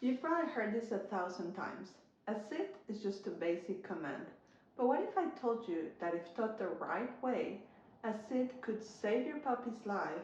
You've probably heard this 1,000 times. A sit is just a basic command. But what if I told you that if taught the right way, a sit could save your puppy's life,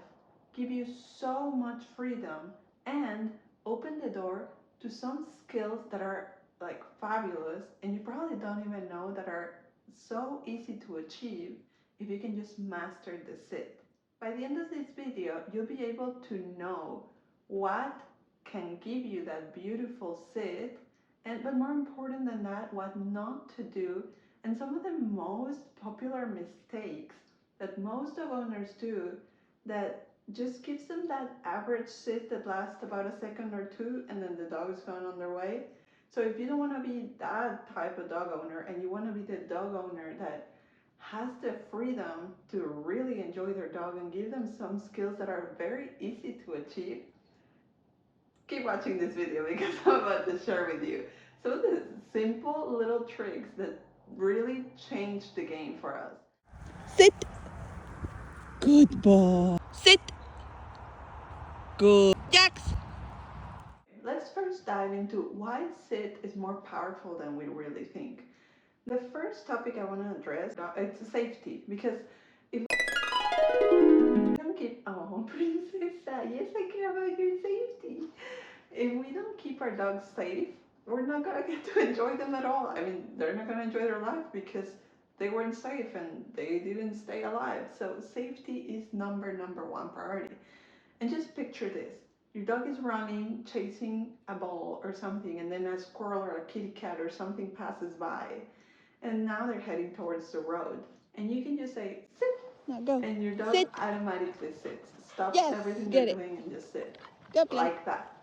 give you so much freedom, and open the door to some skills that are like fabulous and you probably don't even know that are so easy to achieve if you can just master the sit. By the end of this video, you'll be able to know what can give you that beautiful sit, and but more important than that, what not to do, and some of the most popular mistakes that most dog owners do that just gives them that average sit that lasts about a second or two and then the dog is gone on their way. So if you don't want to be that type of dog owner and you want to be the dog owner that has the freedom to really enjoy their dog and give them some skills that are very easy to achieve, keep watching this video because I'm about to share with you some of the simple little tricks that really changed the game for us. Sit. Good boy. Sit. Good. Jax. Let's first dive into why sit is more powerful than we really think. The first topic I want to address is safety, because if we don't keep, oh princess, yes I care about your safety. If we don't keep our dogs safe, we're not gonna get to enjoy them at all. I mean, they're not gonna enjoy their life because they weren't safe and they didn't stay alive. So safety is number one priority. And just picture this. Your dog is running, chasing a ball or something, and then a squirrel or a kitty cat or something passes by. And now they're heading towards the road. And you can just say, sit. Now go. And your dog Sit. automatically sits. Stops Yes, everything get they're it. doing and just sit. Go play. Like that.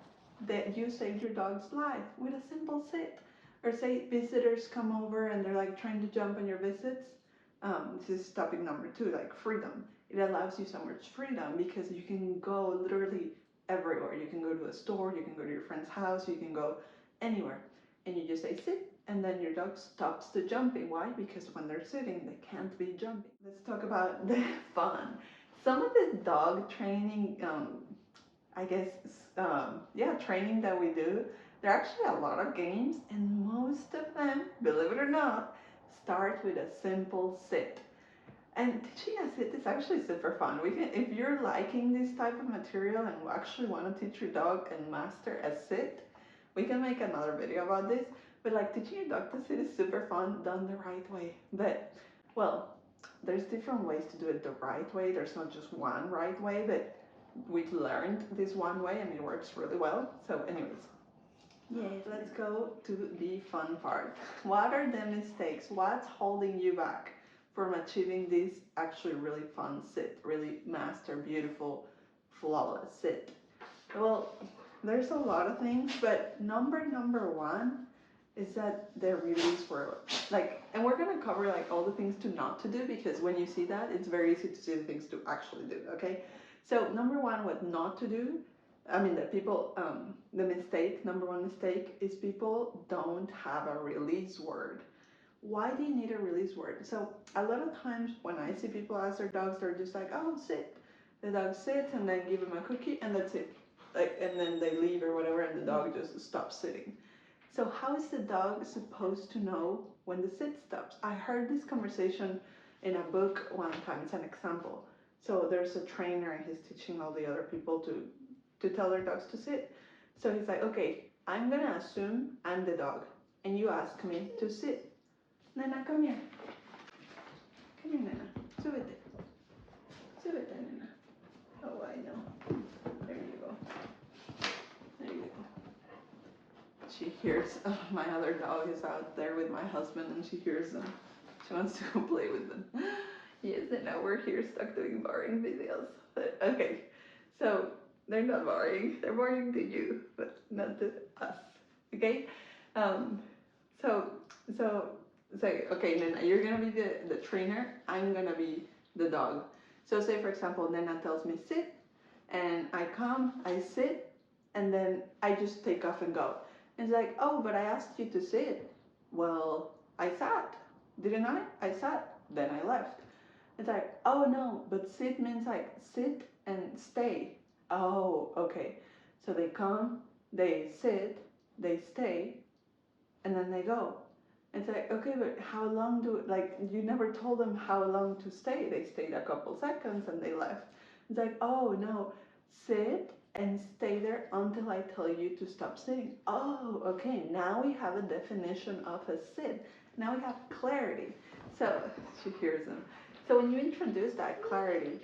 That you saved your dog's life with a simple sit. Or say visitors come over and they're like trying to jump on your visits. This is topic number 2, like freedom. It allows you so much freedom because you can go literally everywhere. You can go to a store, you can go to your friend's house, you can go anywhere. And you just say sit, and then your dog stops the jumping. Why? Because when they're sitting, they can't be jumping. Let's talk about the fun. Some of the dog training, I guess, training that we do, there are actually a lot of games, and most of them, believe it or not, start with a simple sit. And teaching a sit is actually super fun. We can, if you're liking this type of material and actually want to teach your dog and master a sit, we can make another video about this. But like teaching your dog to sit is super fun done the right way. But well, there's different ways to do it the right way. There's not just one right way, but we've learned this one way and it works really well. So anyways, yes, let's go to the fun part. What are the mistakes? What's holding you back from achieving this actually really fun sit, really master, beautiful, flawless sit? Well, there's a lot of things, but number one is that the release word. Like, and we're gonna cover like all the things to not to do, because when you see that, it's very easy to see the things to actually do, okay? So number one, what not to do, I mean, that people, the mistake, number one mistake is people don't have a release word. Why do you need a release word? So a lot of times when I see people ask their dogs, they're just like, oh, sit. The dog sits and then give them a cookie and that's it. Like, and then they leave or whatever and the dog just stops sitting. So how is the dog supposed to know when the sit stops? I heard this conversation in a book one time. It's an example. So there's a trainer and he's teaching all the other people to tell their dogs to sit. So he's like, okay, I'm gonna assume I'm the dog and you ask me to sit. Nena, come here. Come here, Nena. Súbete. Súbete, Nena. Oh, I know. There you go. There you go. She hears, my other dog is out there with my husband and she hears them. She wants to go play with them. Yes, and now we're here stuck doing boring videos. But, okay, so they're not boring. They're boring to you, but not to us. Okay? So, okay, Nena, you're gonna be the trainer. I'm gonna be the dog. So say, for example, Nena tells me sit, and I come, I sit, and then I just take off and go. It's like, oh, but I asked you to sit. Well, I sat, didn't I? I sat, then I left. It's like, oh no, but sit means like sit and stay. Oh, okay. So they come, they sit, they stay, and then they go. It's like, okay, but how long you never told them how long to stay. They stayed a couple seconds and they left. It's like, oh no, sit and stay there until I tell you to stop sitting. Oh, okay, now we have a definition of a sit. Now we have clarity. So, she hears them. So when you introduce that clarity,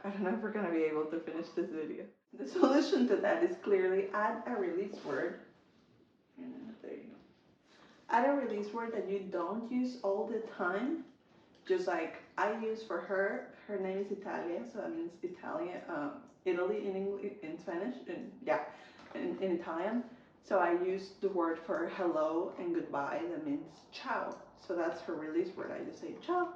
I don't know if we're gonna be able to finish this video. The solution to that is clearly add a release word. There you go. Add a release word that you don't use all the time. Just like I use for her name is Italia, so that means Italian, Italy in English, in Spanish, in Italian. So I use the word for hello and goodbye, that means ciao. So that's her release word. I just say ciao.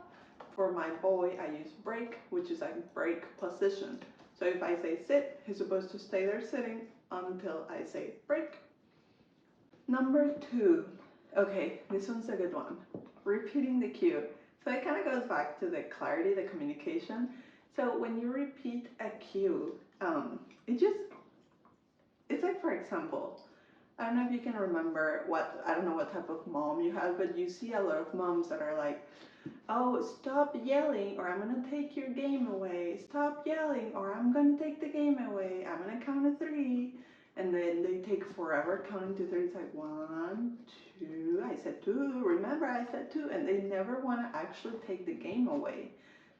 For my boy, I use break, which is like break position. So if I say sit, he's supposed to stay there sitting until I say break. Number 2. Okay, this one's a good one. Repeating the cue. So it kind of goes back to the clarity, the communication. So when you repeat a cue, it's like, for example, I don't know if you can remember I don't know what type of mom you have, but you see a lot of moms that are like, oh, stop yelling or I'm going to take your game away. Stop yelling or I'm going to take the game away. I'm going to count to 3. And then they take forever counting to 3. It's like 1, 2, I said 2, remember I said 2. And they never want to actually take the game away.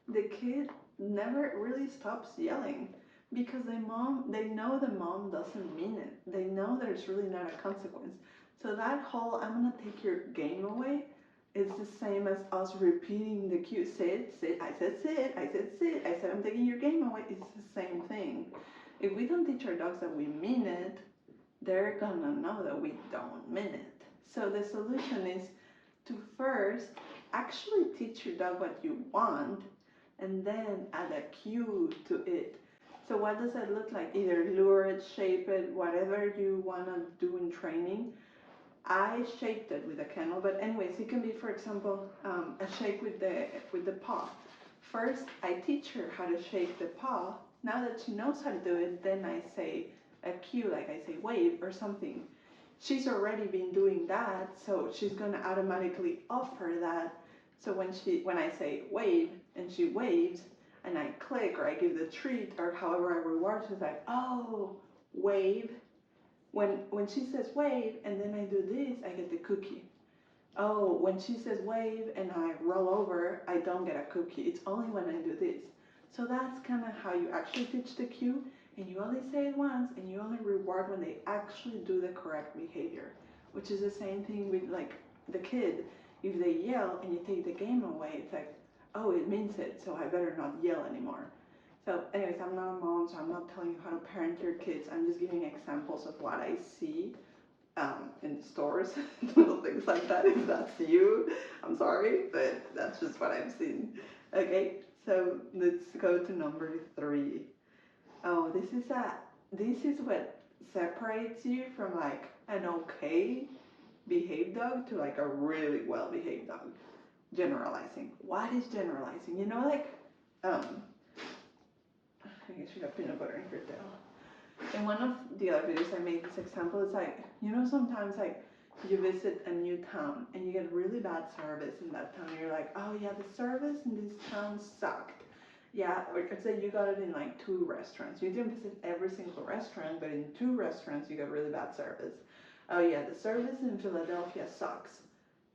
The kid never really stops yelling because they know the mom doesn't mean it. They know there's really not a consequence. So that whole I'm going to take your game away is the same as us repeating the cue. Sit, sit, I said sit, I said sit, I said I'm taking your game away. It's the same thing. If we don't teach our dogs that we mean it, they're gonna know that we don't mean it. So the solution is to first actually teach your dog what you want and then add a cue to it. So what does that look like? Either lure it, shape it, whatever you wanna do in training. I shaped it with a kennel, but anyways, it can be, for example, a shake with the paw. First, I teach her how to shake the paw. Now that she knows how to do it, then I say a cue, like I say wave or something. She's already been doing that, so she's gonna automatically offer that. So when I say wave and she waves and I click or I give the treat or however I reward, she's like, oh, wave. When she says wave and then I do this, I get the cookie. Oh, when she says wave and I roll over, I don't get a cookie. It's only when I do this. So that's kind of how you actually teach the cue, and you only say it once and you only reward when they actually do the correct behavior, which is the same thing with like the kid. If they yell and you take the game away, it's like, oh, it means it, so I better not yell anymore. So anyways, I'm not a mom, so I'm not telling you how to parent your kids. I'm just giving examples of what I see in stores, little things like that. If that's you, I'm sorry, but that's just what I've seen. Okay, so let's go to number 3. Oh, this is what separates you from like an okay behaved dog to like a really well behaved dog. Generalizing. What is generalizing? You know, like I guess you got peanut butter in your tail. In one of the other videos I made this example, it's like, you know, sometimes like you visit a new town and you get really bad service in that town. You're like, oh yeah, the service in this town sucked. Yeah, or say you got it in like 2 restaurants. You didn't visit every single restaurant, but in 2 restaurants you got really bad service. Oh yeah, the service in Philadelphia sucks.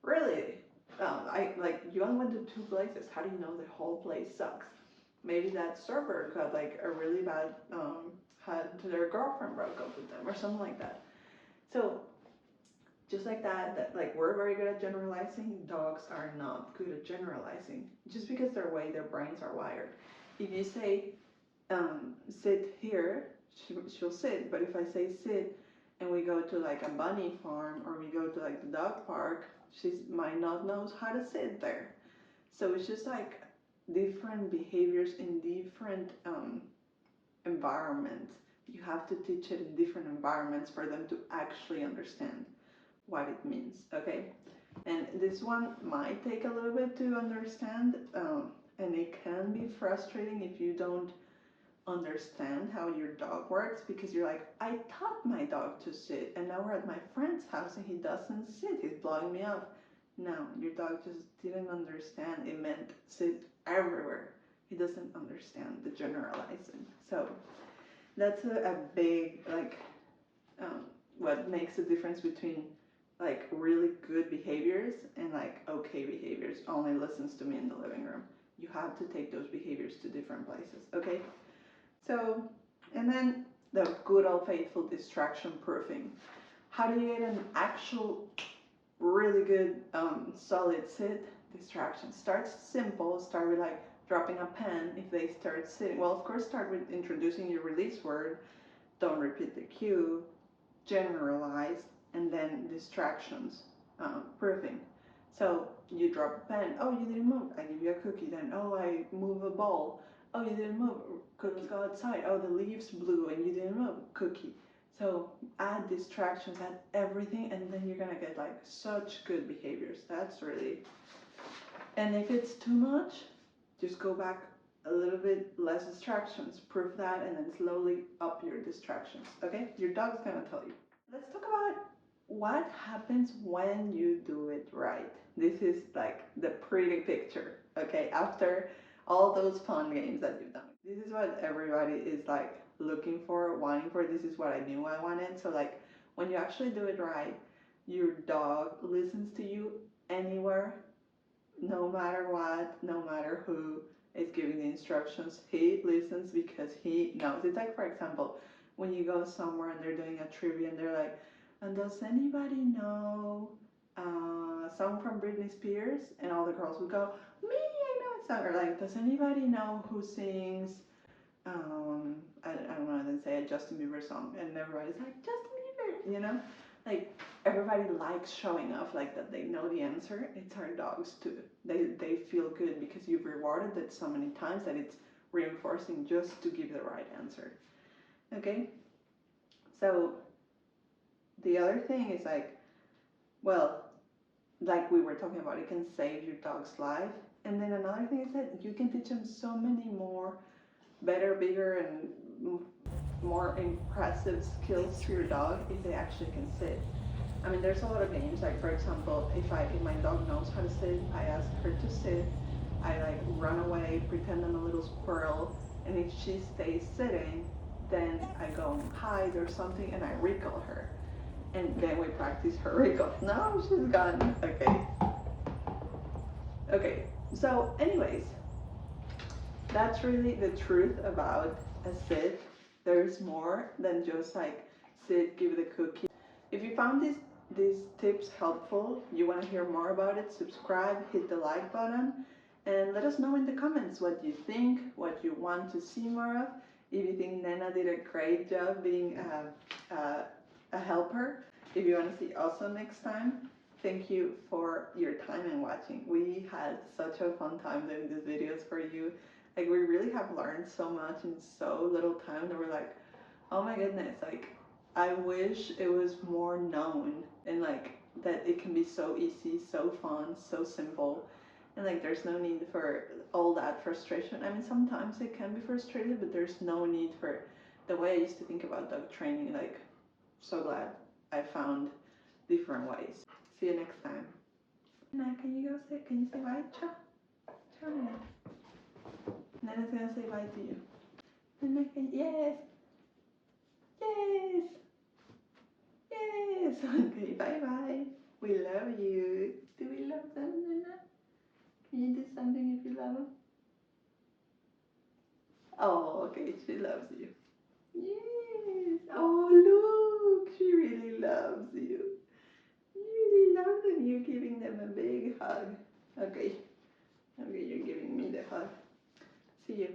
Really? You only went to 2 places. How do you know the whole place sucks? Maybe that server got like a really bad, had their girlfriend broke up with them or something like that. So just like that like we're very good at generalizing, dogs are not good at generalizing just because their brains are wired. If you say, sit here, she'll sit, but if I say sit and we go to like a bunny farm or we go to like the dog park, she might not know how to sit there. So it's just like different behaviors in different environments. You have to teach it in different environments for them to actually understand what it means, okay? And this one might take a little bit to understand, and it can be frustrating if you don't understand how your dog works, because you're like, I taught my dog to sit and now we're at my friend's house and he doesn't sit, he's blowing me off. No, your dog just didn't understand it meant sit everywhere. He doesn't understand the generalizing. So that's a big, like, what makes the difference between like really good behaviors and like okay behaviors. Only listens to me in the living room. You have to take those behaviors to different places, okay? So, and then the good old faithful distraction proofing. How do you get an actual really good solid sit distraction? Starts simple. Start with like dropping a pen if they start sitting. Well, of course, start with introducing your release word. Don't repeat the cue. Generalize, and then distractions, proofing. So you drop a pen. Oh, you didn't move. I give you a cookie. Then, oh, I move a ball. Oh, you didn't move. Let's go outside. Oh, the leaves blew and you didn't move. Cookie. So add distractions, add everything, and then you're gonna get like such good behaviors. That's really. And if it's too much, just go back a little bit less distractions, proof that, and then slowly up your distractions. Okay, your dog's gonna tell you. Let's talk about what happens when you do it right. This is like the pretty picture. Okay, after all those fun games that you've done, this is what everybody is like looking for, wanting for. This is what I knew I wanted. So like when you actually do it right, your dog listens to you anywhere, no matter what, no matter who is giving the instructions. He listens because he knows. It's like, for example, when you go somewhere and they're doing a trivia and they're like, and does anybody know a song from Britney Spears? And all the girls would go, me, I know a song. Or like, does anybody know who sings, I don't know, then say a Justin Bieber song. And everybody's like, Justin Bieber, you know? Like, everybody likes showing off like that they know the answer. It's our dogs too. They feel good because you've rewarded it so many times that it's reinforcing just to give the right answer. Okay? So the other thing is like, well, like we were talking about, it can save your dog's life. And then another thing is that you can teach them so many more better, bigger, and more impressive skills to your dog if they actually can sit. I mean, there's a lot of games. Like, for example, if my dog knows how to sit, I ask her to sit. I like run away, pretend I'm a little squirrel, and if she stays sitting, then I go and hide or something, and I wriggle her, and then we practice her wriggle. No, she's gone. Okay. Okay. So, anyways, that's really the truth about a sit. There's more than just like sit, give the cookie. If you found these tips helpful, you want to hear more about it, subscribe, hit the like button, and let us know in the comments what you think, what you want to see more of. If you think Nena did a great job being a helper, if you want to see also next time. Thank you for your time and watching. We had such a fun time doing these videos for you. Like, we really have learned so much in so little time that we're like, oh my goodness, like, I wish it was more known, and like that it can be so easy, so fun, so simple, and like there's no need for all that frustration. I mean, sometimes it can be frustrated, but there's no need for the way I used to think about dog training. Like, so glad I found different ways. See you next time. Nana, can you say bye? Ciao. Ciao, Nana. Nana's gonna say bye to you. Nana, yes. Yes. Yes. Okay, bye bye. We love you. Do we love them, Nana? Can you do something if you love them? Oh, okay, she loves you. Yes. Oh, look, she really loves you. You really love them. You're giving them a big hug. Okay. Okay, you're giving me the hug. See you.